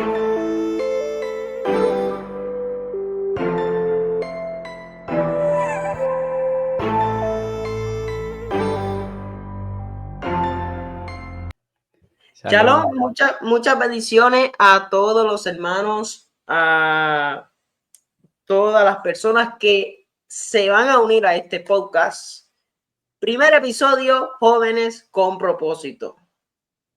Shalom. Shalom, muchas bendiciones a todos los hermanos, a todas las personas que se van a unir a este podcast. Primer episodio, Jóvenes con Propósito.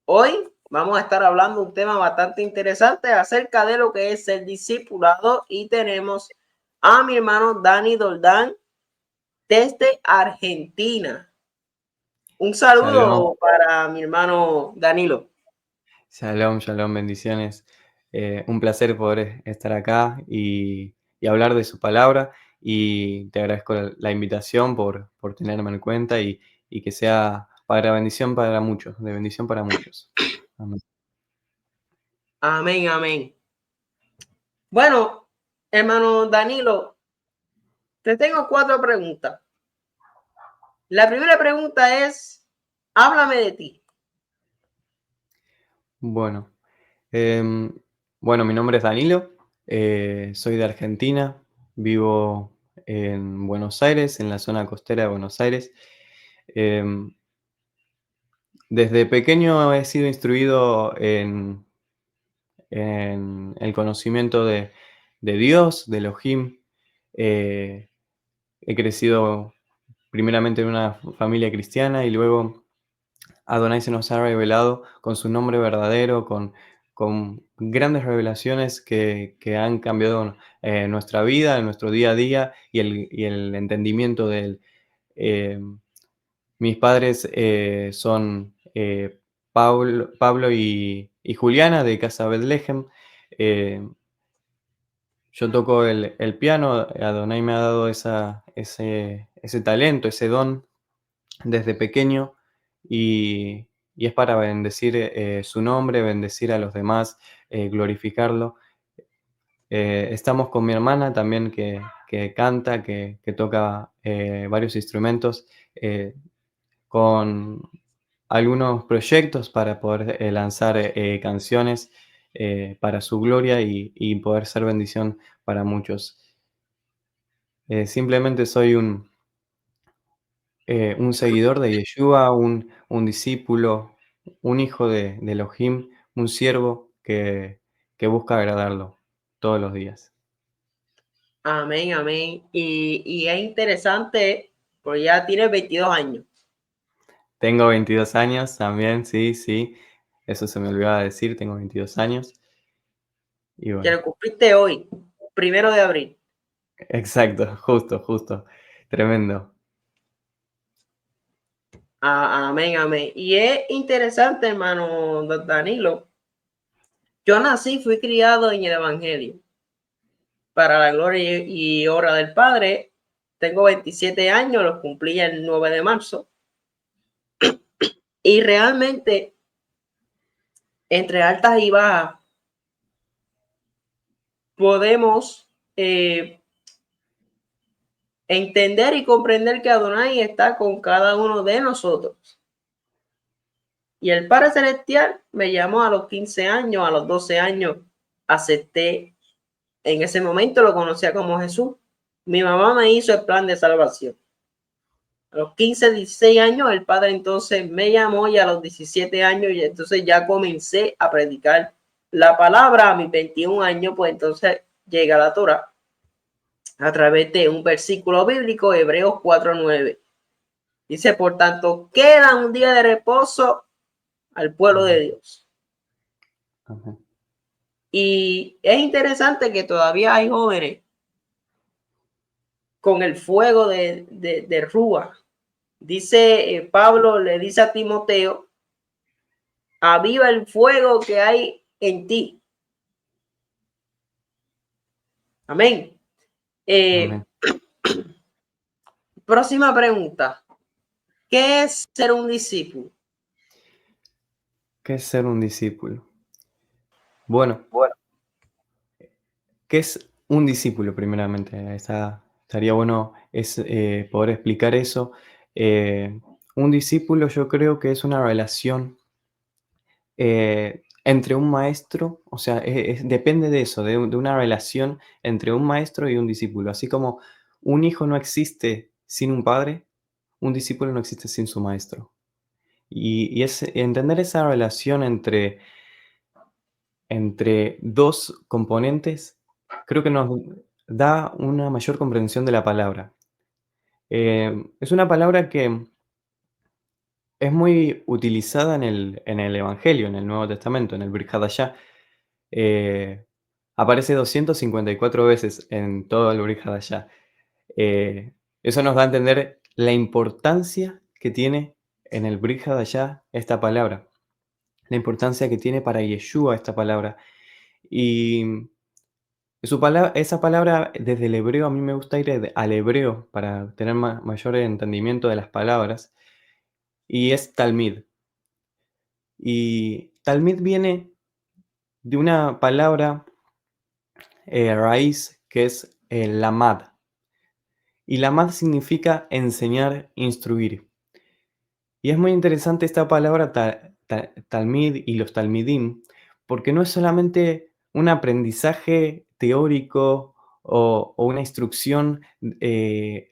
Hoy vamos a estar hablando un tema bastante interesante acerca de lo que es el discipulado y tenemos a mi hermano Dani Doldán desde Argentina. Un Shalom, saludo para mi hermano Danilo. shalom, bendiciones. Un placer poder estar acá y hablar de su palabra. Y te agradezco la invitación por tenerme en cuenta y que sea para bendición para muchos, de bendición para muchos. Amén. Amén, amén. Bueno, hermano Danilo, te tengo 4 preguntas. La primera pregunta es, háblame de ti. Bueno, em, bueno, mi nombre es Danilo, soy de Argentina, vivo en Buenos Aires, en la zona costera de Buenos Aires. Em, Desde pequeño he sido instruido en el conocimiento de Dios, de Elohim. Eh, He crecido primeramente en una familia cristiana y luego Adonai se nos ha revelado con su nombre verdadero, con grandes revelaciones que han cambiado nuestra vida, nuestro día a día y el entendimiento de él. Eh, Mis padres son Pablo y Juliana de Casa Bethlehem. Eh, yo toco el piano, Adonai me ha dado ese talento, ese don desde pequeño y es para bendecir su nombre, bendecir a los demás, glorificarlo. Estamos con mi hermana también que canta, que toca varios instrumentos. Con algunos proyectos para poder lanzar canciones para su gloria y poder ser bendición para muchos. Simplemente soy un seguidor de Yeshua, un discípulo, un hijo de Elohim, un siervo que busca agradarlo todos los días. Amén, amén. Y es interesante, porque ya tienes 22 años. Tengo 22 años también, sí, sí. Eso se me olvidaba decir, tengo 22 años. Y Que bueno. lo cumpliste hoy, 1 de abril. Exacto, justo. Tremendo. Amén, amén. Y es interesante, hermano Danilo. Yo nací, fui criado en el Evangelio. Para la gloria y obra del Padre. Tengo 27 años, los cumplí el 9 de marzo. Y realmente, entre altas y bajas, podemos entender y comprender que Adonai está con cada uno de nosotros. Y el Padre Celestial me llamó a los 15 años, a los 12 años, acepté, en ese momento lo conocía como Jesús. Mi mamá me hizo el plan de salvación. A los 15, 16 años, el Padre entonces me llamó y a los 17 años, y entonces ya comencé a predicar la palabra. A mis 21 años, pues entonces llega la Torah a través de un versículo bíblico, Hebreos 4:9. Dice, por tanto, queda un día de reposo al pueblo de Dios. Ajá. Y es interesante que todavía hay jóvenes con el fuego de Rúa. Dice Pablo, le dice a Timoteo, aviva el fuego que hay en ti. Amén. Amén. Próxima pregunta. ¿Qué es ser un discípulo? ¿Qué es ser un discípulo? Bueno, Bueno, ¿qué es un discípulo primeramente? Estaría bueno poder explicar eso. Un discípulo yo creo que es una relación entre un maestro, o sea, depende de eso, de una relación entre un maestro y un discípulo. Así como un hijo no existe sin un padre, un discípulo no existe sin su maestro. Y es entender esa relación entre dos componentes, creo que nos da una mayor comprensión de la palabra. Es una palabra que es muy utilizada en el Evangelio, en el Nuevo Testamento, en el Brit Hadashah. Eh, Aparece 254 veces en todo el Brit Hadashah. Eso nos da a entender la importancia que tiene en el Brit Hadashah esta palabra, la importancia que tiene para Yeshua esta palabra. Y esa palabra desde el hebreo, a mí me gusta ir al hebreo para tener mayor entendimiento de las palabras, y es Talmid. Y Talmid viene de una palabra raíz que es lamad. Y lamad significa enseñar, instruir. Y es muy interesante esta palabra talmid y los talmidim, porque no es solamente un aprendizaje teórico o una instrucción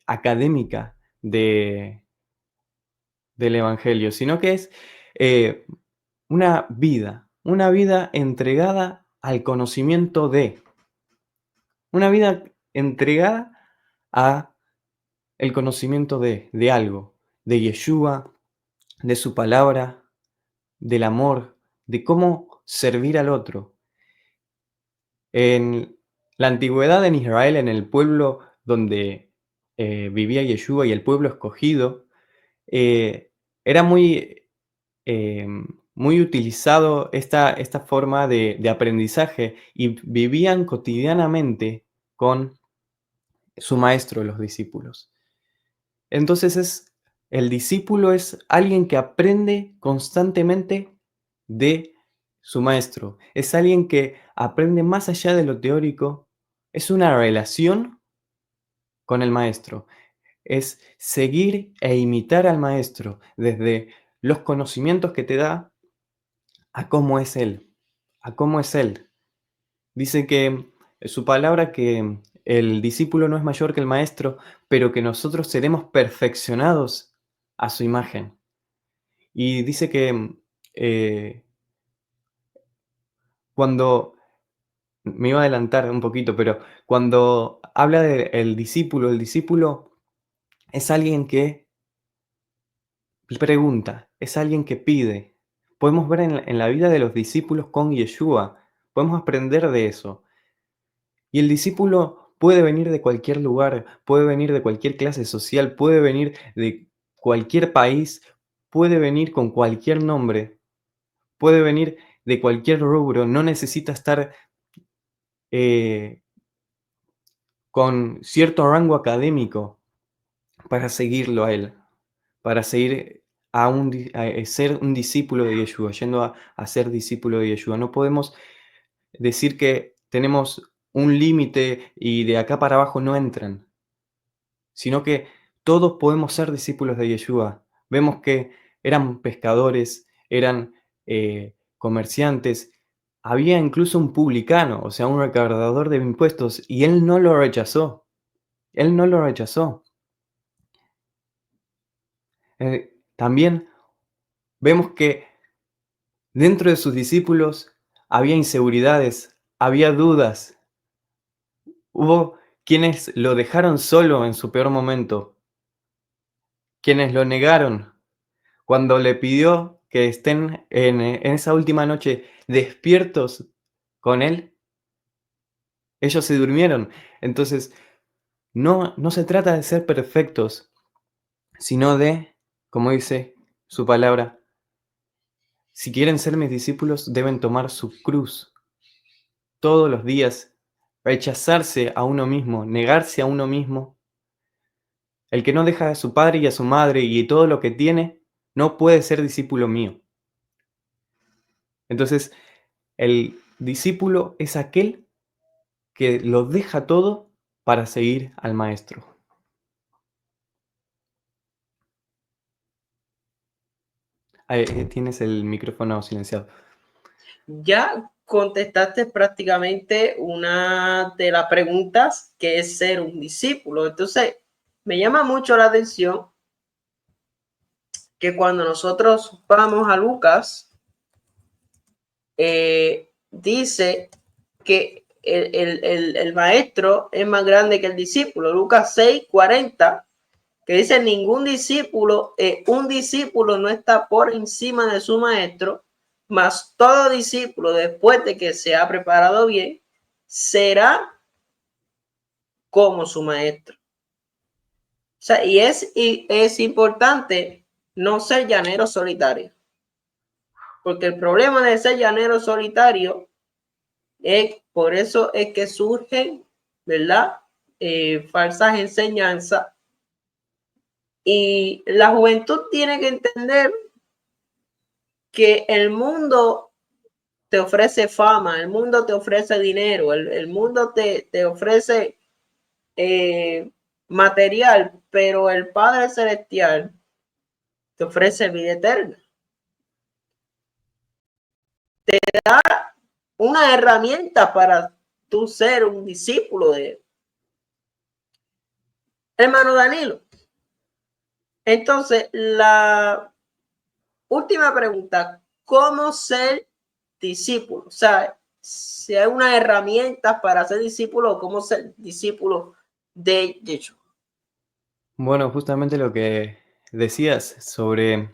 académica del Evangelio, sino que es eh, una vida entregada al conocimiento una vida entregada a el conocimiento de algo, de Yeshua, de su palabra, del amor, de cómo servir al otro. En la antigüedad en Israel, en el pueblo donde vivía Yeshua y el pueblo escogido, eh, era muy utilizado esta forma de aprendizaje y vivían cotidianamente con su maestro, los discípulos. Entonces el discípulo es alguien que aprende constantemente de su maestro. Es alguien que aprende más allá de lo teórico. Es una relación con el maestro. Es seguir e imitar al maestro desde los conocimientos que te da a cómo es él, a cómo es él. Dice que su palabra que el discípulo no es mayor que el maestro, pero que nosotros seremos perfeccionados a su imagen. Y dice que eh, cuando, me iba a adelantar un poquito, pero cuando habla del discípulo, el discípulo es alguien que pregunta, es alguien que pide. Podemos ver en la vida de los discípulos con Yeshua, podemos aprender de eso. Y el discípulo puede venir de cualquier lugar, puede venir de cualquier clase social, puede venir de cualquier país, puede venir con cualquier nombre, puede venir de cualquier rubro, no necesita estar eh, con cierto rango académico para seguirlo a él, para seguir a ser un discípulo de Yeshua, yendo a ser discípulo de Yeshua. No podemos decir que tenemos un límite y de acá para abajo no entran, sino que todos podemos ser discípulos de Yeshua. Vemos que eran pescadores, eran comerciantes, había incluso un publicano, o sea, un recaudador de impuestos, y él no lo rechazó. Él no lo rechazó. También vemos que dentro de sus discípulos había inseguridades, había dudas. Hubo quienes lo dejaron solo en su peor momento, quienes lo negaron, cuando le pidió que estén en esa última noche despiertos con él, ellos se durmieron. Entonces, no se trata de ser perfectos, sino de, como dice su palabra, si quieren ser mis discípulos, deben tomar su cruz todos los días, rechazarse a uno mismo, negarse a uno mismo. El que no deja a su padre y a su madre y todo lo que tiene, no puede ser discípulo mío. Entonces, el discípulo es aquel que lo deja todo para seguir al maestro. Tienes el micrófono silenciado. Ya contestaste prácticamente una de las preguntas, que es ser un discípulo. Entonces, me llama mucho la atención que cuando nosotros vamos a Lucas, dice que el maestro es más grande que el discípulo. Lucas 6:40, que dice: ningún discípulo, un discípulo no está por encima de su maestro, mas todo discípulo, después de que se ha preparado bien, será como su maestro. O sea, y es importante no ser llanero solitario, porque el problema de ser llanero solitario es, por eso es que surgen, ¿verdad? Falsas enseñanzas, y la juventud tiene que entender que el mundo te ofrece fama, el mundo te ofrece dinero, el mundo te ofrece material, pero el Padre Celestial te ofrece vida eterna. Te da una herramienta para tú ser un discípulo de él. Hermano Danilo, entonces la última pregunta: ¿cómo ser discípulo? O sea, si hay una herramienta para ser discípulo, ¿cómo ser discípulo de Yeshua? Bueno, justamente lo que decías sobre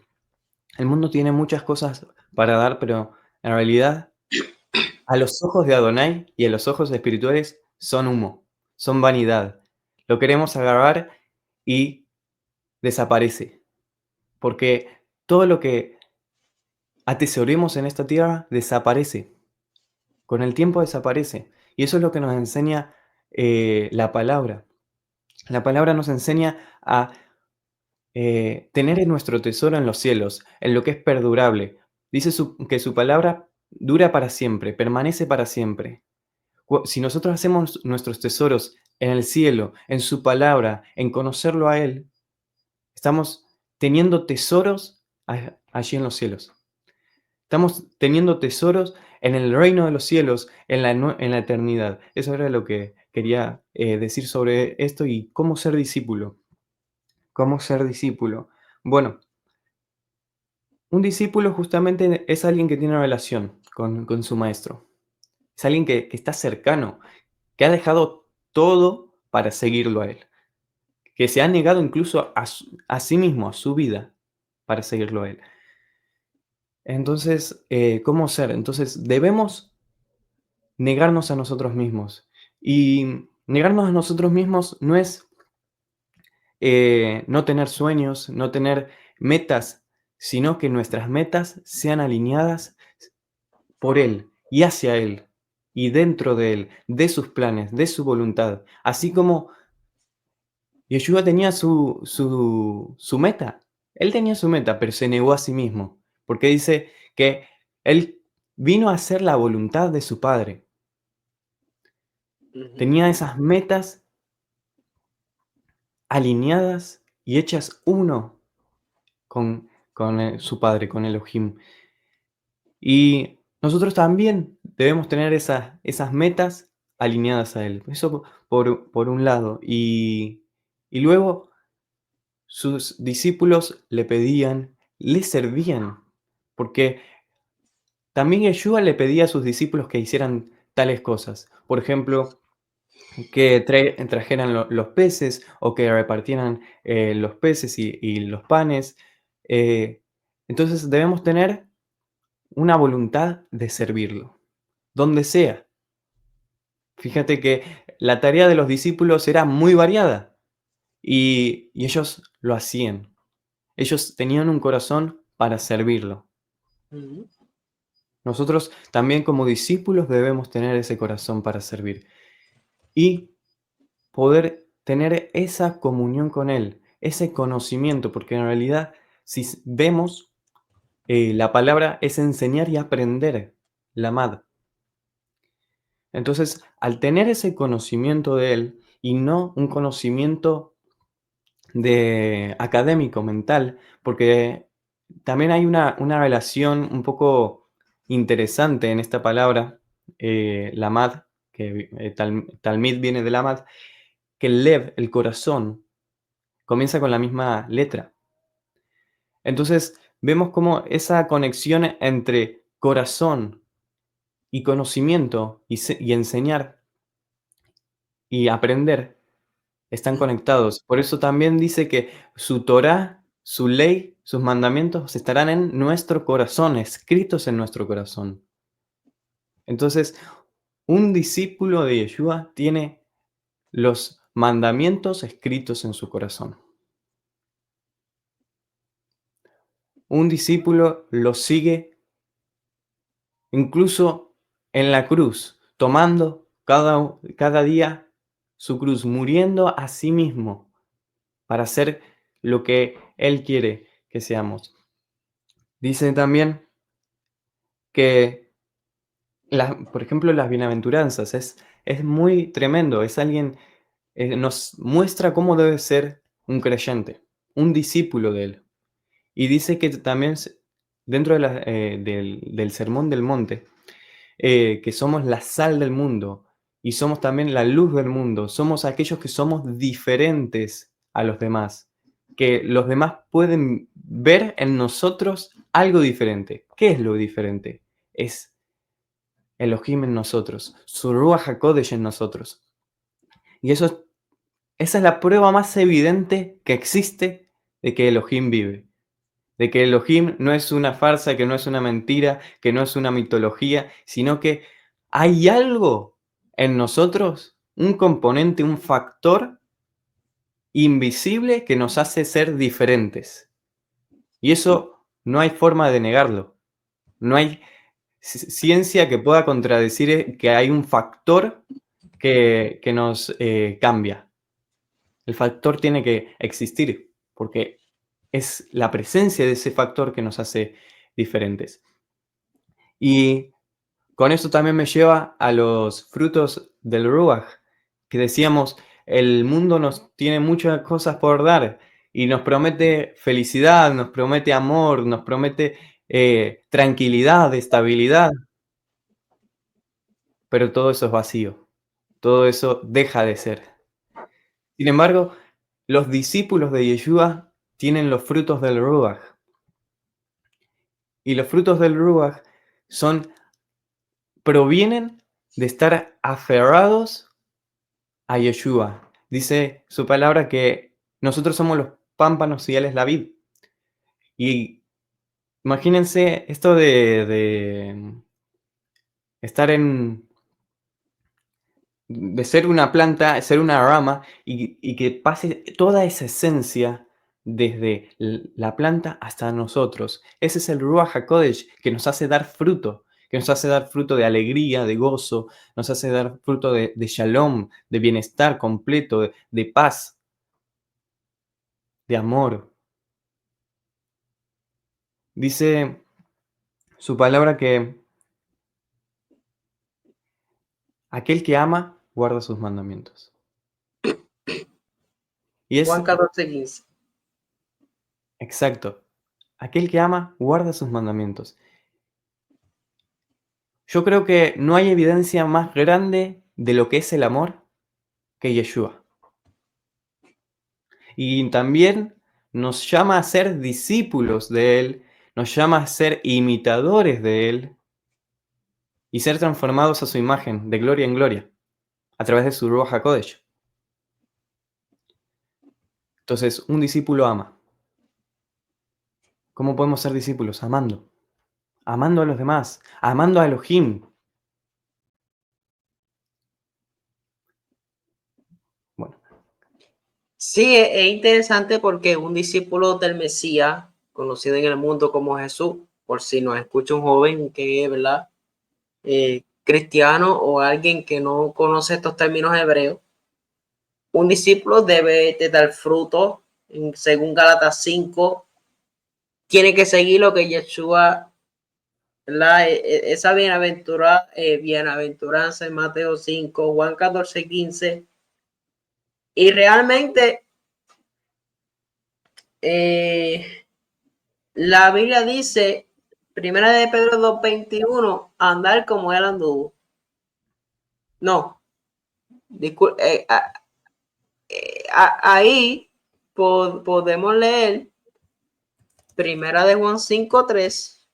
el mundo tiene muchas cosas para dar, pero en realidad a los ojos de Adonai y a los ojos espirituales son humo, son vanidad. Lo queremos agarrar y desaparece, porque todo lo que atesoremos en esta tierra desaparece, con el tiempo desaparece. Y eso es lo que nos enseña la palabra. La palabra nos enseña a tener en nuestro tesoro en los cielos, en lo que es perdurable. Dice que su palabra dura para siempre, permanece para siempre. Si nosotros hacemos nuestros tesoros en el cielo, en su palabra, en conocerlo a Él, estamos teniendo tesoros allí en los cielos. Estamos teniendo tesoros en el reino de los cielos, en la eternidad. Eso era lo que quería decir sobre esto y cómo ser discípulo. ¿Cómo ser discípulo? Bueno, un discípulo justamente es alguien que tiene una relación con su maestro. Es alguien que está cercano, que ha dejado todo para seguirlo a él, que se ha negado incluso a sí mismo, a su vida, para seguirlo a él. Entonces, ¿cómo ser? Entonces, debemos negarnos a nosotros mismos. Y negarnos a nosotros mismos no es no tener sueños, no tener metas, sino que nuestras metas sean alineadas por Él y hacia Él y dentro de Él, de sus planes, de su voluntad. Así como Yeshua tenía su meta. Él tenía su meta, pero se negó a sí mismo, porque dice que Él vino a hacer la voluntad de su Padre. Uh-huh. Tenía esas metas alineadas y hechas uno con su Padre, con Elohim. Y nosotros también debemos tener esas metas alineadas a Él. Eso por un lado. Y luego sus discípulos le pedían, le servían, porque también Yeshua le pedía a sus discípulos que hicieran tales cosas. Por ejemplo, que trajeran los peces o que repartieran los peces y los panes. Eh, entonces debemos tener una voluntad de servirlo, donde sea. Fíjate que la tarea de los discípulos era muy variada y ellos lo hacían. Ellos tenían un corazón para servirlo. Uh-huh. Nosotros también como discípulos debemos tener ese corazón para servir y poder tener esa comunión con Él, ese conocimiento, porque en realidad si vemos, la palabra es enseñar y aprender, la MAD. Entonces, al tener ese conocimiento de Él y no un conocimiento de académico, mental, porque también hay una relación un poco interesante en esta palabra, lamad, que talmid viene de lamad, que el lev, el corazón, comienza con la misma letra. Entonces, vemos cómo esa conexión entre corazón y conocimiento y enseñar y aprender están conectados. Por eso también dice que su Torá, su ley, sus mandamientos estarán en nuestro corazón, escritos en nuestro corazón. Entonces, un discípulo de Yeshua tiene los mandamientos escritos en su corazón. Un discípulo lo sigue incluso en la cruz, tomando cada día su cruz, muriendo a sí mismo para hacer lo que Él quiere que seamos. Dice también que, por ejemplo, las bienaventuranzas es muy tremendo, es alguien, nos muestra cómo debe ser un creyente, un discípulo de Él. Y dice que también dentro del Sermón del Monte, que somos la sal del mundo y somos también la luz del mundo, somos aquellos que somos diferentes a los demás, que los demás pueden ver en nosotros algo diferente. ¿Qué es lo diferente? Es Elohim en nosotros, su Ruach HaKodesh en nosotros. Y esa es la prueba más evidente que existe de que Elohim vive. De que Elohim no es una farsa, que no es una mentira, que no es una mitología, sino que hay algo en nosotros, un componente, un factor invisible que nos hace ser diferentes. Y eso no hay forma de negarlo. No hay ciencia que pueda contradecir que hay un factor que nos cambia. El factor tiene que existir, porque es la presencia de ese factor que nos hace diferentes. Y con eso también me lleva a los frutos del Ruach, que decíamos, el mundo nos tiene muchas cosas por dar y nos promete felicidad, nos promete amor, nos promete tranquilidad, estabilidad, pero todo eso es vacío, todo eso deja de ser. Sin embargo, los discípulos de Yeshua tienen los frutos del Ruach, y los frutos del Ruach provienen de estar aferrados a Yeshua. Dice su palabra que nosotros somos los pámpanos y Él es la vid. Y imagínense esto de estar de ser una planta, ser una rama y que pase toda esa esencia desde la planta hasta nosotros. Ese es el Ruach HaKodesh que nos hace dar fruto, que nos hace dar fruto de alegría, de gozo, nos hace dar fruto de shalom, de bienestar completo, de paz, de amor. Dice su palabra que aquel que ama guarda sus mandamientos. Y Juan es 14:15. exacto. Aquel que ama guarda sus mandamientos. Yo creo que no hay evidencia más grande de lo que es el amor que Yeshua. Y también nos llama a ser discípulos de Él, nos llama a ser imitadores de Él y ser transformados a su imagen de gloria en gloria a través de su Ruach HaKodesh. Entonces, un discípulo ama. ¿Cómo podemos ser discípulos? Amando. Amando a los demás, amando a Elohim. Bueno, Sí, es interesante porque un discípulo del Mesías, conocido en el mundo como Jesús, por si nos escucha un joven que es, ¿verdad? Cristiano o alguien que no conoce estos términos hebreos, un discípulo debe de dar fruto, según Gálatas 5, tiene que seguir lo que Yeshua, esa bienaventuranza en Mateo 5, Juan 14:15, y realmente la Biblia dice, Primera de Pedro 2:21, andar como él anduvo. No, ahí podemos leer Primera de Juan 5:3.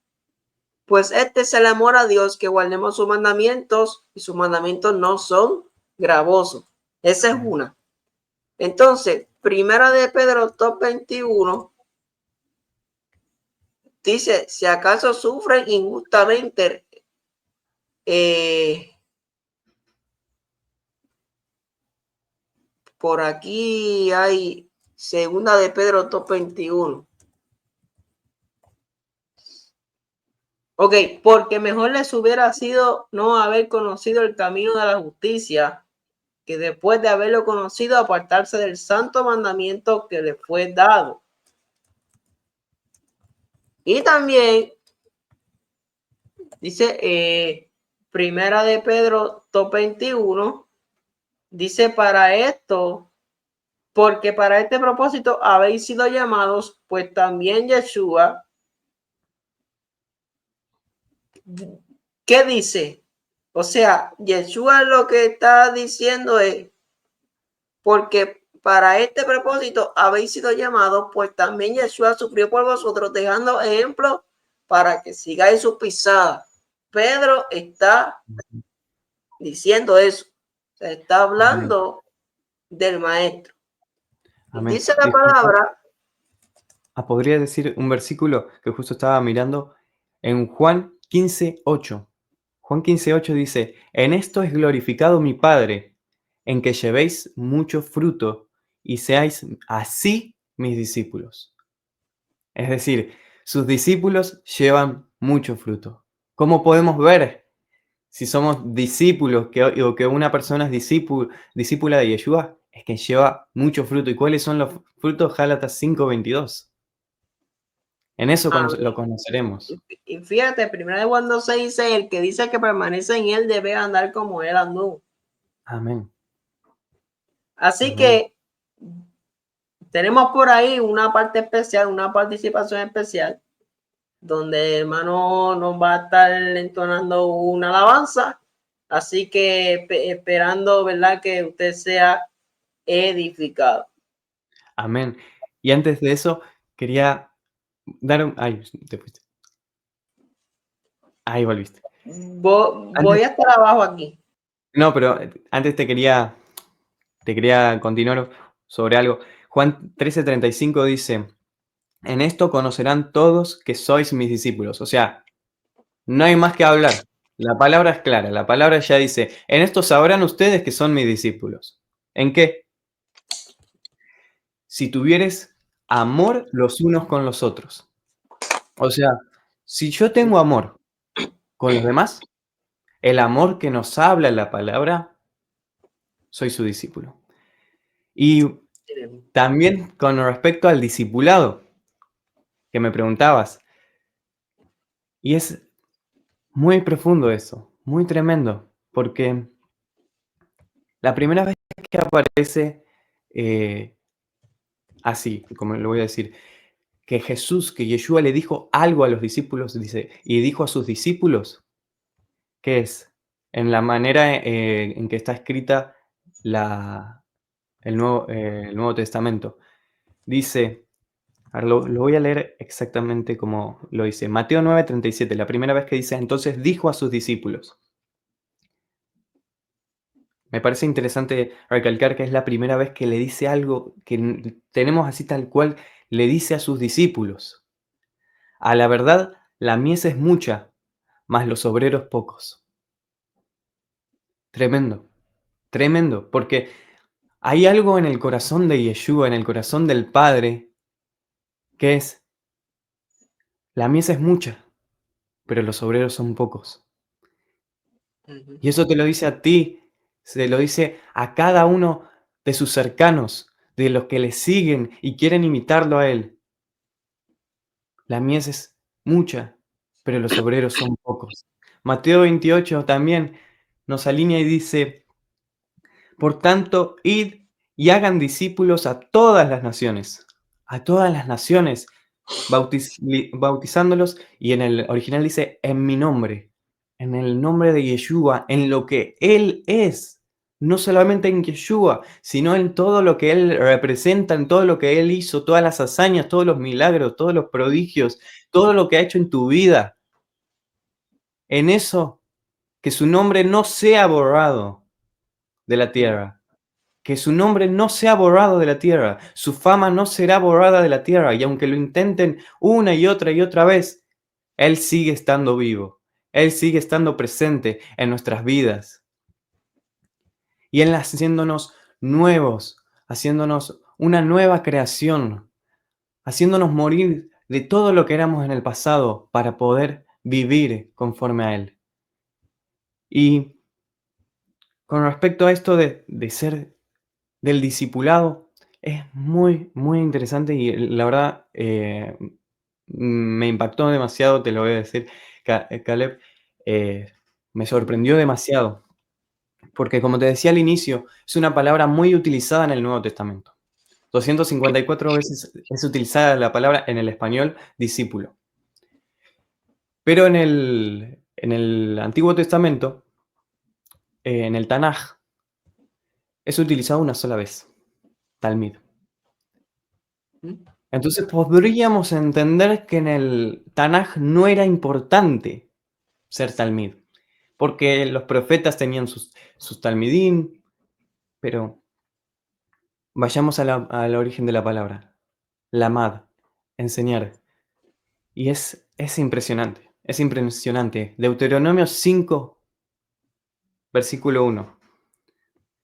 Pues este es el amor a Dios, que guardemos sus mandamientos, y sus mandamientos no son gravosos. Esa es una. Entonces, Primera de Pedro 2:21 dice, si acaso sufren injustamente, por aquí hay Segunda de Pedro 2:21. Ok, porque mejor les hubiera sido no haber conocido el camino de la justicia, que después de haberlo conocido apartarse del santo mandamiento que le fue dado. Y también dice Primera de Pedro 2:21, dice para esto, porque para este propósito habéis sido llamados, pues también Yeshua, ¿qué dice? O sea, Yeshua lo que está diciendo es, porque para este propósito habéis sido llamados, pues también Yeshua sufrió por vosotros, dejando ejemplo para que sigáis sus pisadas. Pedro está diciendo eso. Se está hablando del maestro. Amén. Dice la Disculpa. palabra. Podría decir un versículo que justo estaba mirando en Juan 15:8. Juan 15:8 dice, en esto es glorificado mi Padre, en que llevéis mucho fruto y seáis así mis discípulos. Es decir, sus discípulos llevan mucho fruto. ¿Cómo podemos ver si somos discípulos o que una persona es discípula de Yeshua? Es que lleva mucho fruto. ¿Y cuáles son los frutos? Gálatas 5:22. En eso lo conoceremos. Y fíjate, primero de Juan 2:6 dice, el que dice que permanece en él debe andar como él anduvo. Amén. Así Amén. que tenemos por ahí una parte especial, una participación especial, donde el hermano nos va a estar entonando una alabanza. Así que esperando, ¿verdad?, que usted sea edificado. Amén. Y antes de eso, quería dar un... Ay, te fuiste. Ahí volviste. Voy Antes, a estar abajo aquí. no, pero antes te quería continuar sobre algo. Juan 13:35 dice, en esto conocerán todos que sois mis discípulos. O sea, no hay más que hablar. La palabra es clara. La palabra ya dice, en esto sabrán ustedes que son mis discípulos. ¿En qué? Si tuvieres amor los unos con los otros. O sea, si yo tengo amor con los demás, el amor que nos habla la palabra, soy su discípulo. Y también con respecto al discipulado, que me preguntabas, y es muy profundo eso, muy tremendo, porque la primera vez que aparece así, como lo voy a decir, que Jesús, que Yeshua le dijo algo a los discípulos, dice, y dijo a sus discípulos, ¿qué es? En la manera en que está escrita el Nuevo Testamento. Dice, a ver, lo voy a leer exactamente como lo dice. Mateo 9:37, la primera vez que dice, entonces dijo a sus discípulos. Me parece interesante recalcar que es la primera vez que le dice algo que tenemos así tal cual, le dice a sus discípulos. A la verdad, la mies es mucha, mas los obreros pocos. Tremendo, tremendo, porque hay algo en el corazón de Yeshua, en el corazón del Padre, que es, la mies es mucha, pero los obreros son pocos. Y eso te lo dice a ti, se lo dice a cada uno de sus cercanos, de los que le siguen y quieren imitarlo a él. La mies es mucha, pero los obreros son pocos. Mateo 28 también nos alinea y dice, por tanto, id y hagan discípulos a todas las naciones. A todas las naciones. bautizándolos, y en el original dice, en mi nombre, en el nombre de Yeshua, en lo que Él es, no solamente en Yeshua, sino en todo lo que Él representa, en todo lo que Él hizo, todas las hazañas, todos los milagros, todos los prodigios, todo lo que ha hecho en tu vida, en eso, que su nombre no sea borrado de la tierra. Que su nombre no sea borrado de la tierra, su fama no será borrada de la tierra, y aunque lo intenten una y otra vez, Él sigue estando vivo, Él sigue estando presente en nuestras vidas, y Él haciéndonos nuevos, haciéndonos una nueva creación, haciéndonos morir de todo lo que éramos en el pasado para poder vivir conforme a Él. Y con respecto a esto de ser del discipulado, es muy, muy interesante y la verdad me impactó demasiado, te lo voy a decir, Caleb, me sorprendió demasiado, porque como te decía al inicio, es una palabra muy utilizada en el Nuevo Testamento. 254 veces es utilizada la palabra en el español discípulo. Pero en el Antiguo Testamento, en el Tanaj, es utilizado una sola vez, Talmid. Entonces podríamos entender que en el Tanaj no era importante ser talmid, porque los profetas tenían sus talmidim, pero vayamos al origen de la palabra, lamad, enseñar. Y es impresionante, es impresionante. Deuteronomio 5, versículo 1.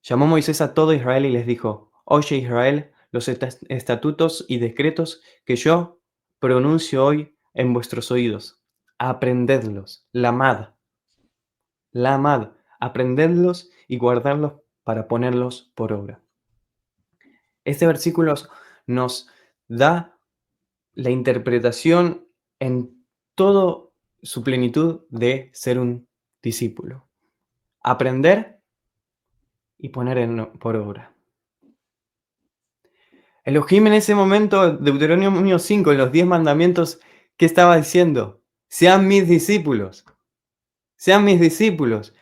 Llamó Moisés a todo Israel y les dijo, oye Israel, los estatutos y decretos que yo pronuncio hoy en vuestros oídos, aprendedlos, lamad, aprendedlos y guardadlos para ponerlos por obra. Este versículo nos da la interpretación en toda su plenitud de ser un discípulo. Aprender y poner por obra. Elohim en ese momento, Deuteronomio 5, en los 10 mandamientos, ¿qué estaba diciendo? Sean mis discípulos, sean mis discípulos,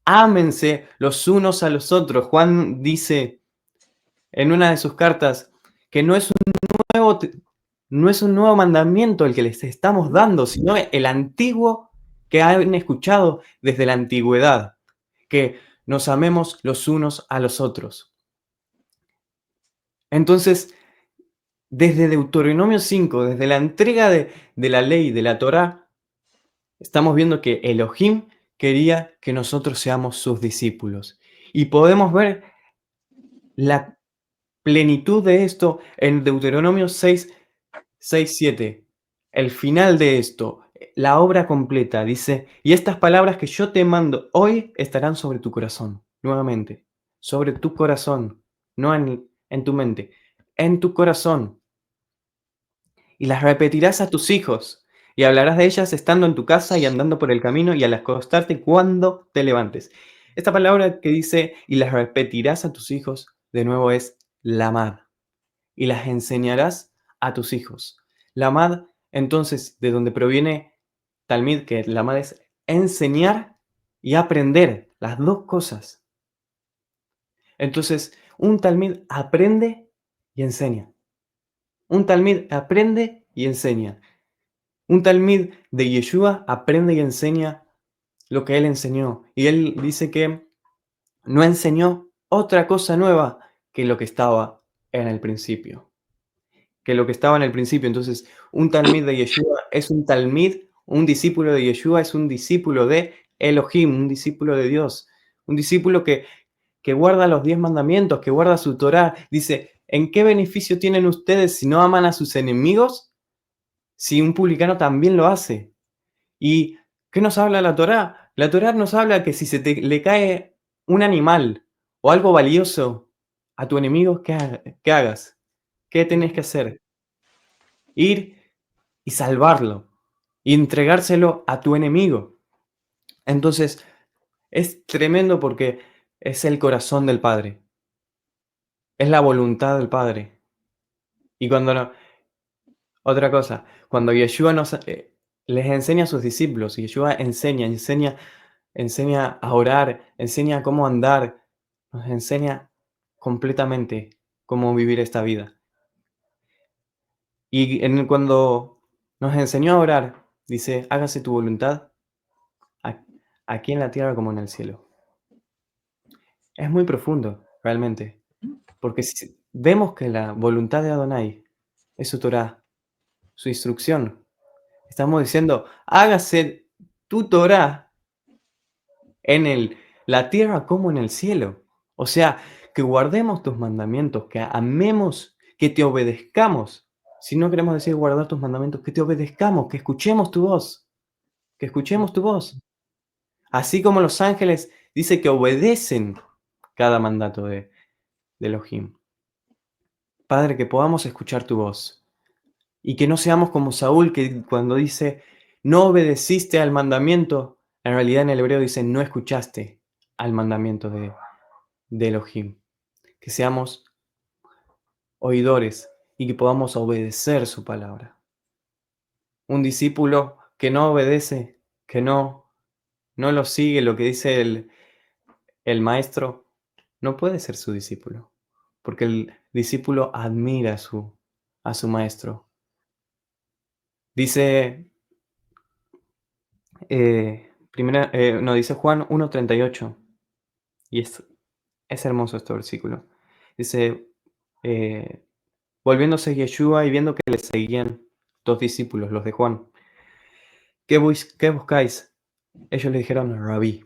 ámense los unos a los otros. Juan dice en una de sus cartas que nuevo, no es un nuevo mandamiento el que les estamos dando, sino el antiguo que han escuchado desde la antigüedad, que nos amemos los unos a los otros. Entonces, desde Deuteronomio 5, desde la entrega de la ley, de la Torá, estamos viendo que Elohim quería que nosotros seamos sus discípulos. Y podemos ver la plenitud de esto en Deuteronomio 6, 6, 7. El final de esto, la obra completa, dice, y estas palabras que yo te mando hoy estarán sobre tu corazón, nuevamente, sobre tu corazón, no en tu mente, en tu corazón. Y las repetirás a tus hijos, y hablarás de ellas estando en tu casa y andando por el camino y al acostarte cuando te levantes. Esta palabra que dice, y las repetirás a tus hijos, de nuevo es lamad, y las enseñarás a tus hijos. Lamad, entonces, de donde proviene Talmid, que lamad es enseñar y aprender, las dos cosas. Entonces, un Talmid aprende y enseña. Un Talmid aprende y enseña. Un talmid de Yeshua aprende y enseña lo que él enseñó. Y él dice que no enseñó otra cosa nueva que lo que estaba en el principio. Que lo que estaba en el principio. Entonces, un talmid de Yeshua es un talmid, un discípulo de Yeshua es un discípulo de Elohim, un discípulo de Dios. Un discípulo que guarda los 10 mandamientos, que guarda su Torá. Dice, ¿en qué beneficio tienen ustedes si no aman a sus enemigos? Si un publicano también lo hace. ¿Y qué nos habla la Torá? La Torá nos habla que si le cae un animal o algo valioso a tu enemigo, ¿qué hagas? ¿Qué tenés que hacer? Ir y salvarlo y entregárselo a tu enemigo. Entonces, es tremendo porque es el corazón del Padre, es la voluntad del Padre. Y cuando Otra cosa, cuando Yeshua les enseña a sus discípulos, Yeshua enseña a orar, enseña cómo andar, nos enseña completamente cómo vivir esta vida. Y cuando nos enseñó a orar, dice, hágase tu voluntad a- aquí en la tierra como en el cielo. Es muy profundo, realmente, porque si vemos que la voluntad de Adonai es su Torah, su instrucción. Estamos diciendo, hágase tu Torah en la tierra como en el cielo. O sea, que guardemos tus mandamientos, que amemos, que te obedezcamos. Si no queremos decir guardar tus mandamientos, que te obedezcamos, que escuchemos tu voz, que escuchemos tu voz. Así como los ángeles dice que obedecen cada mandato de Elohim. Padre, que podamos escuchar tu voz y que no seamos como Saúl, que cuando dice no obedeciste al mandamiento, en realidad en el hebreo dice no escuchaste al mandamiento de Elohim. Que seamos oidores y que podamos obedecer su palabra. Un discípulo que no obedece, que no lo sigue lo que dice el maestro, no puede ser su discípulo, porque el discípulo admira a su maestro. Dice, dice Juan 1:38, y es hermoso este versículo. Dice, eh, volviéndose Yeshua y viendo que le seguían dos discípulos, los de Juan, ¿qué buscáis? Ellos le dijeron, Rabí,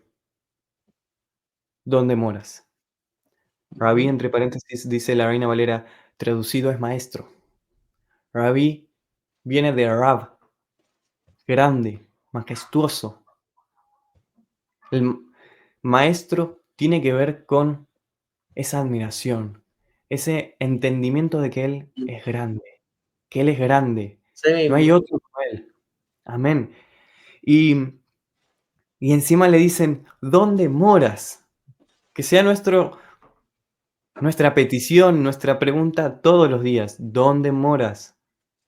¿dónde moras? Rabí, Ujú. entre paréntesis, dice la Reina Valera, traducido es maestro. Rabí viene de Rab, grande, majestuoso. El maestro tiene que ver con esa admiración, ese entendimiento de que Él es grande, que Él es grande. Sí No hay mismo. otro como Él. Amén. Y, y encima le dicen, ¿dónde moras? Que sea nuestra petición, nuestra pregunta todos los días. ¿Dónde moras?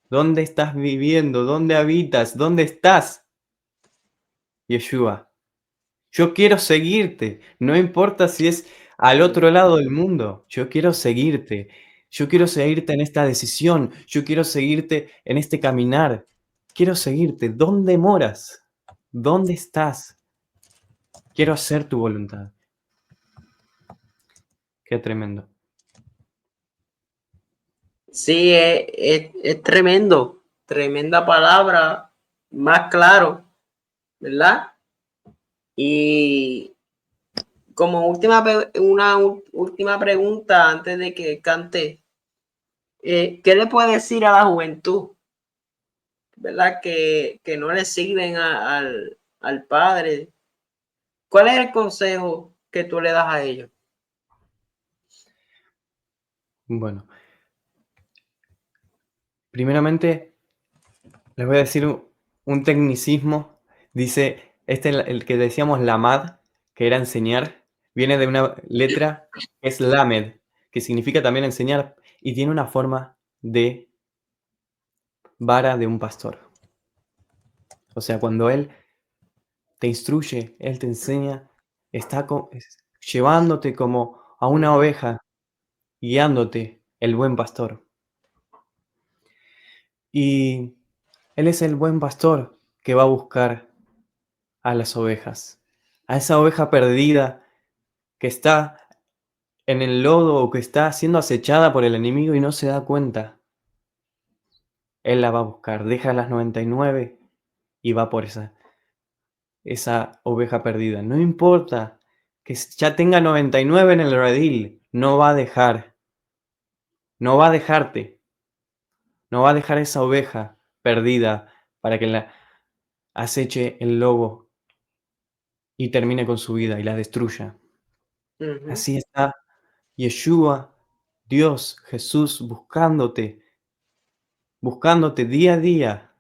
¿Dónde estás viviendo? ¿Dónde habitas? ¿Dónde estás? Yeshua. Yo quiero seguirte, no importa si es al otro lado del mundo, yo quiero seguirte. Yo quiero seguirte en esta decisión, yo quiero seguirte en este caminar. Quiero seguirte. ¿Dónde moras? ¿Dónde estás? Quiero hacer tu voluntad. Qué tremendo. Sí, es tremendo, tremenda palabra, más claro, ¿verdad? Y como última pregunta antes de que cante, ¿qué le puede decir a la juventud, ¿verdad? Que no le sirven al Padre. ¿Cuál es el consejo que tú le das a ellos? Bueno, primeramente les voy a decir un tecnicismo. Dice, el que decíamos lamad, que era enseñar, viene de una letra que es lamed, que significa también enseñar, y tiene una forma de vara de un pastor. O sea, cuando él te instruye, él te enseña, está llevándote como a una Ujú, oveja, guiándote, el buen pastor. Y él es el buen pastor que va a buscar a las ovejas, a esa oveja perdida que está en el lodo o que está siendo acechada por el enemigo y no se da cuenta. Él la va a buscar, deja las 99 y va por esa oveja perdida. No importa que ya tenga 99 en el redil, no va a dejar, no va a dejarte, no va a dejar esa oveja perdida para que la aceche el lobo y termine con su vida y la destruya. ujú, Así está Yeshua, Dios, Jesús, buscándote día a día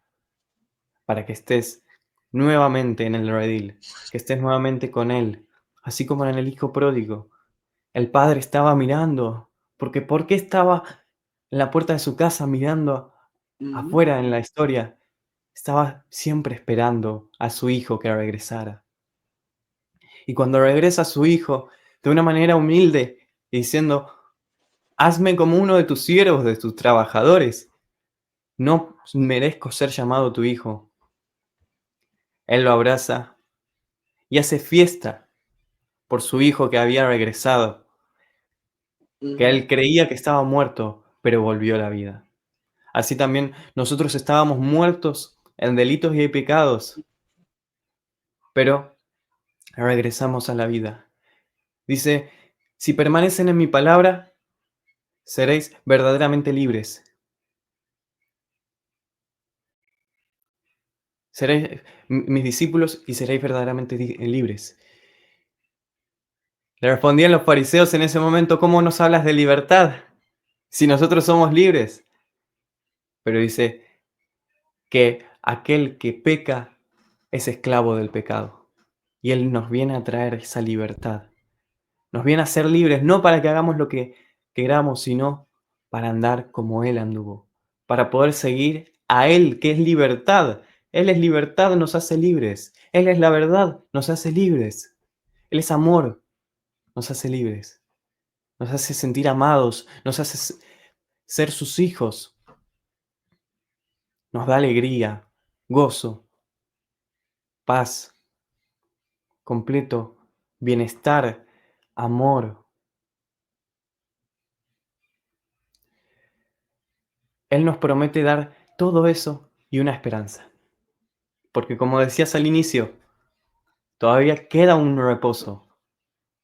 para que estés nuevamente en el redil, que estés nuevamente con Él, así como en el Hijo Pródigo. El padre estaba mirando, porque ¿por qué estaba en la puerta de su casa mirando Ujú, afuera en la historia, estaba siempre esperando a su hijo que regresara. Y cuando regresa su hijo, de una manera humilde, diciendo, hazme como uno de tus siervos, de tus trabajadores, no merezco ser llamado tu hijo. Él lo abraza y hace fiesta por su hijo que había regresado, que ujú, él creía que estaba muerto, pero volvió a la vida. Así también nosotros estábamos muertos en delitos y pecados, pero regresamos a la vida. Dice, si permanecen en mi palabra, seréis verdaderamente libres. Seréis mis discípulos y seréis verdaderamente libres. Le respondían los fariseos en ese momento, ¿cómo nos hablas de libertad si nosotros somos libres? Pero dice que aquel que peca es esclavo del pecado. Y Él nos viene a traer esa libertad. Nos viene a ser libres, no para que hagamos lo que queramos, sino para andar como Él anduvo, para poder seguir a Él, que es libertad. Él es libertad, nos hace libres. Él es la verdad, nos hace libres. Él es amor, nos hace libres. Nos hace sentir amados, nos hace ser sus hijos. Nos da alegría, gozo, paz, completo, bienestar, amor. Él nos promete dar todo eso y una esperanza. Porque como decías al inicio, todavía queda un reposo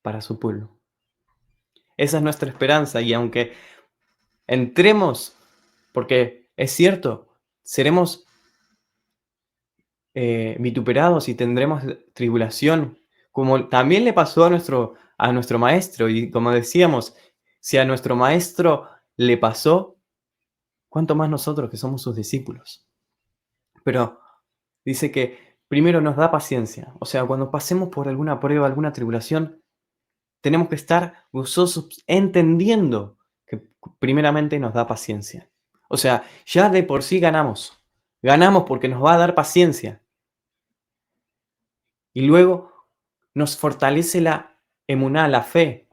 para su pueblo. Esa es nuestra esperanza y aunque entremos, porque es cierto, seremos vituperados y tendremos tribulación, como también le pasó a nuestro maestro. Y como decíamos, si a nuestro maestro le pasó, ¿cuánto más nosotros que somos sus discípulos? Pero dice que primero nos da paciencia. O sea, cuando pasemos por alguna prueba, alguna tribulación, tenemos que estar gozosos entendiendo que primeramente nos da paciencia. O sea, ya de por sí ganamos. Ganamos porque nos va a dar paciencia. Y luego nos fortalece la emuná, la fe.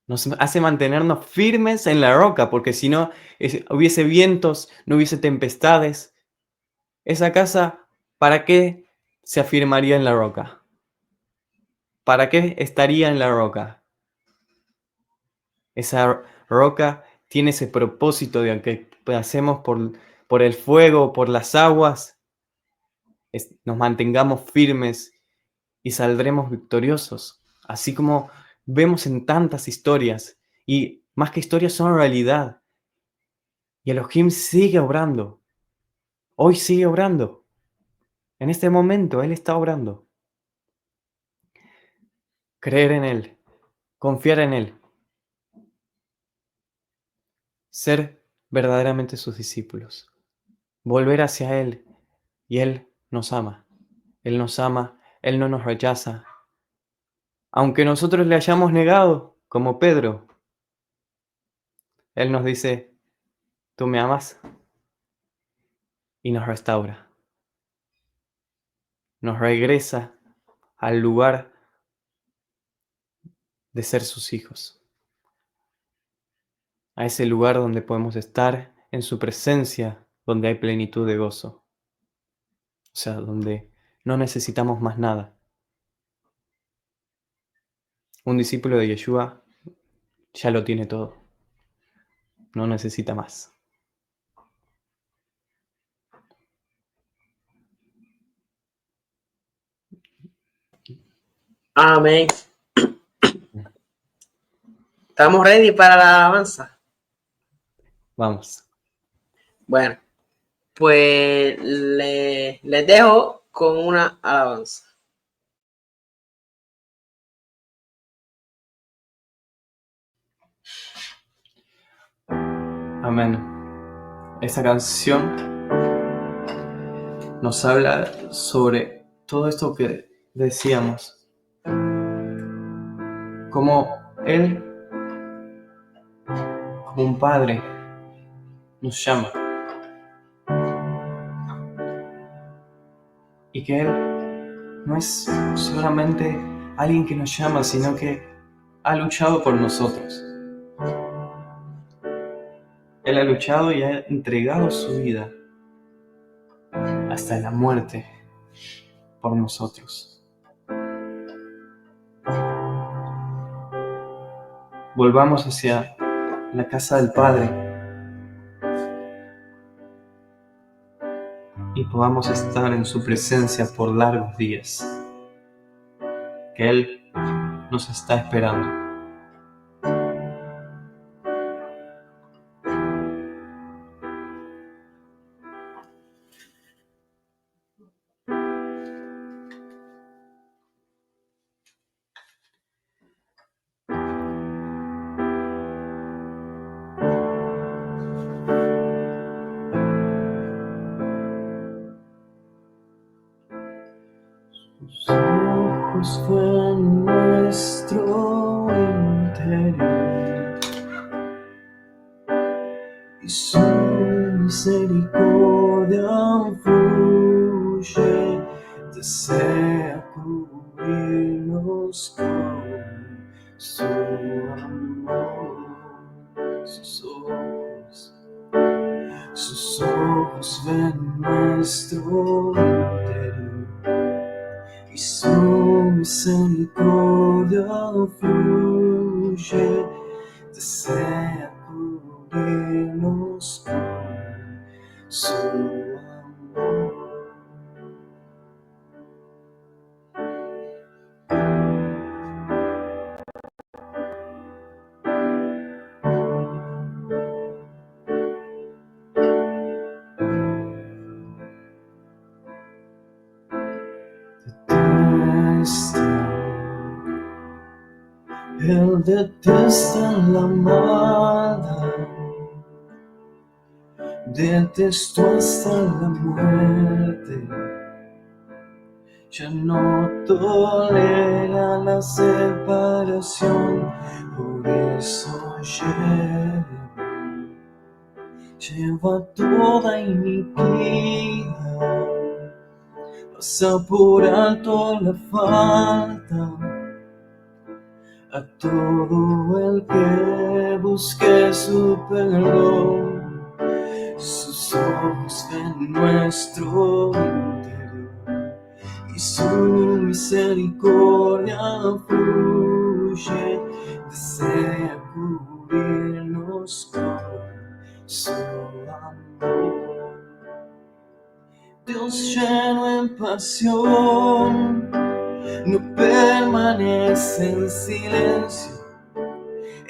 Nos hace mantenernos firmes en la roca, porque si no hubiese vientos, no hubiese tempestades, esa casa, ¿para qué se afirmaría en la roca? ¿Para qué estaría en la roca? Esa roca tiene ese propósito de que pasemos por el fuego, por las aguas, nos mantengamos firmes y saldremos victoriosos. Así como vemos en tantas historias, y más que historias son realidad. Y Elohim sigue obrando. Hoy sigue obrando. En este momento Él está obrando. Creer en Él, confiar en Él, ser verdaderamente sus discípulos, volver hacia Él. Y Él nos ama. Él nos ama, Él no nos rechaza. Aunque nosotros le hayamos negado, como Pedro, Él nos dice, tú me amas y nos restaura. Nos regresa al lugar de ser sus hijos, a ese lugar donde podemos estar en su presencia, donde hay plenitud de gozo, o sea, donde no necesitamos más nada. Un discípulo de Yeshua ya lo tiene todo, no necesita más. amén. ¿Estamos ready para la alabanza? Vamos. Bueno, pues les dejo con una alabanza. Amén. Esta canción nos habla sobre todo esto que decíamos, como Él, como un padre, nos llama y que Él no es solamente alguien que nos llama, sino que ha luchado por nosotros. Él ha luchado y ha entregado su vida hasta la muerte por nosotros. Volvamos hacia la casa del Padre y podamos estar en su presencia por largos días, que Él nos está esperando. Sus ojos fueron nuestro interior y su misericordia fluye, desea cubrirnos con su amor. Sus ojos ven nuestro interior y su misericordia fluye, desea cubrirnos con su amor. Él detesta la maldad, detestó hasta la muerte, ya no tolera la separación, por eso lleva toda iniquidad, pasa por alto la falta a todo el que busque su perdón. Sus ojos ven nuestro interior y su misericordia fluye, desea cubrirnos con su amor. Dios lleno en pasión no permanece en silencio,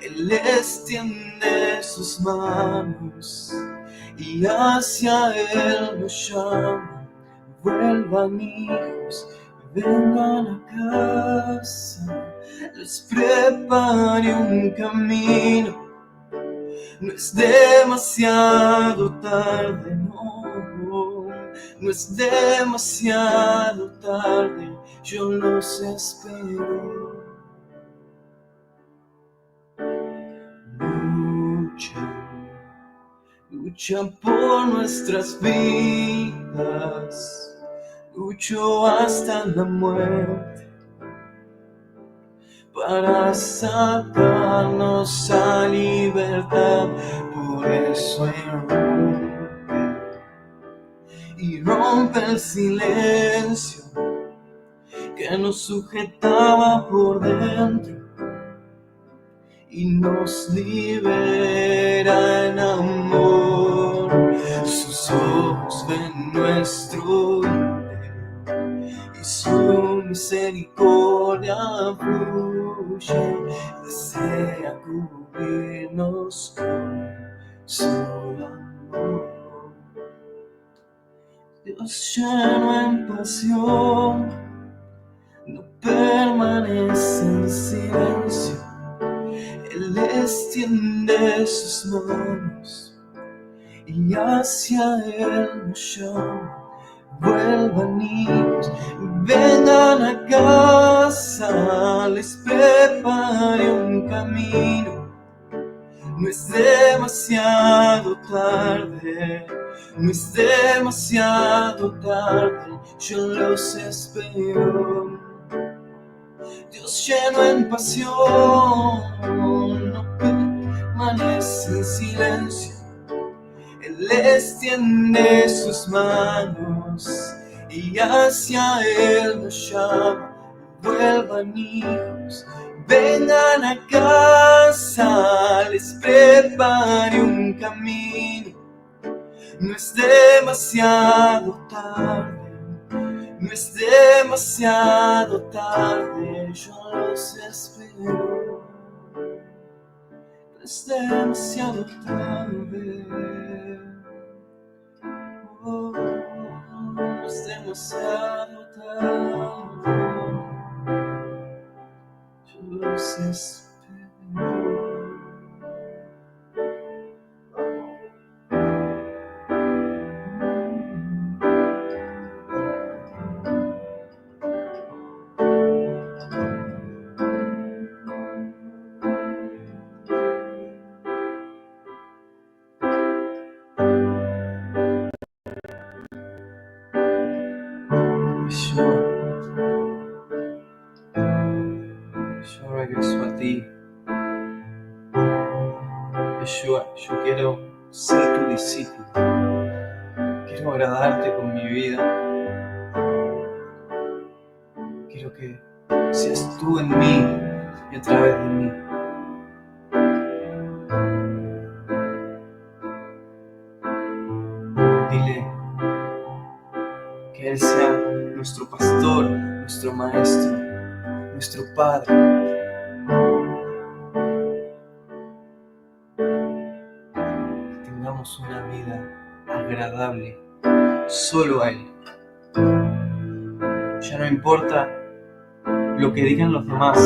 Él extiende sus manos y hacia Él nos llama. Vuelvan hijos, vengan a casa, les prepare un camino. No es demasiado tarde, no es demasiado tarde, yo los espero. Lucha por nuestras vidas, luchó hasta la muerte para sacarnos a libertad. Por eso irrumpe el silencio que nos sujetaba por dentro y nos libera en amor. Sus ojos ven nuestro interior y su misericordia fluye, desea cubrirnos con su amor. Dios lleno en pasión no permanece en silencio, Él extiende sus manos y hacia Él nos llama. Vuelvan hijos, vengan a casa, les prepare un camino. No es demasiado tarde, no es demasiado tarde, yo los espero. Dios lleno en pasión, no permanece en silencio. Él extiende sus manos y hacia Él nos llama. Vuelvan hijos, vengan a casa, les prepare un camino. No es demasiado tarde, no es demasiado tarde, yo los espero. No es demasiado tarde, oh, no es demasiado tarde, yo los espero. Yo regreso a ti. Yeshua, yo quiero ser tu discípulo. Quiero agradarte con mi vida. Quiero que seas tú en mí y a través de mí. Dile que Él sea nuestro pastor, nuestro maestro, nuestro Padre. Tengamos una vida agradable solo a Él. Ya no importa lo que digan los demás,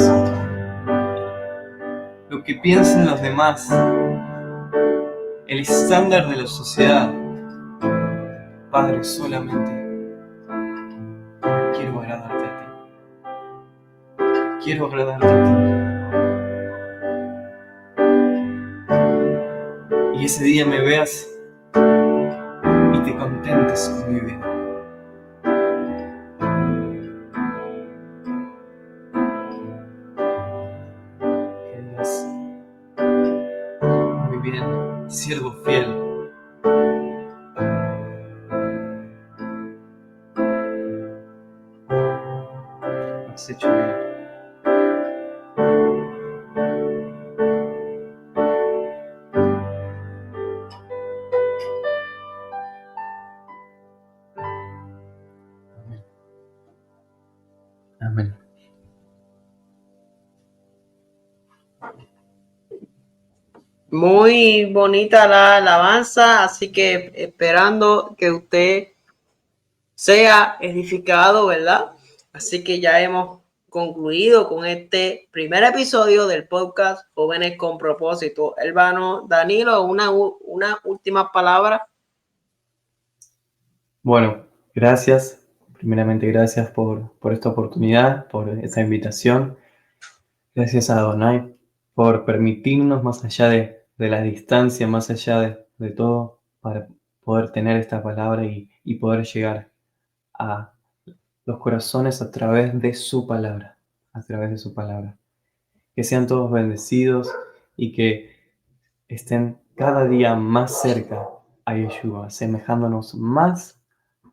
lo que piensen los demás, el estándar de la sociedad. Padre, solamente quiero agradarte a ti. Quiero agradarte a ti. Y ese día me veas y te contentes con mi vida. Que digas, muy bien, siervo fiel. Has hecho bien. Amén. Amén. Muy bonita la alabanza, así que esperando que usted sea edificado, ¿verdad? Así que ya hemos concluido con este primer episodio del podcast Jóvenes con Propósito. Hermano Danilo, una última palabra. Bueno, gracias. Primeramente, gracias por esta oportunidad, por esta invitación. Gracias a Adonai por permitirnos, más allá de la distancia, más allá de todo, para poder tener esta palabra y poder llegar a los corazones a través de su palabra, a través de su palabra. Que sean todos bendecidos y que estén cada día más cerca a Yeshua, asemejándonos más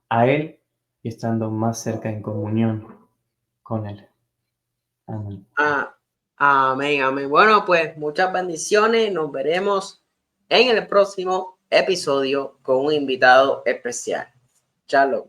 a Él y estando más cerca en comunión con Él. Amén. Amén, amén. Bueno, pues muchas bendiciones. Nos veremos en el próximo episodio con un invitado especial. Shalom.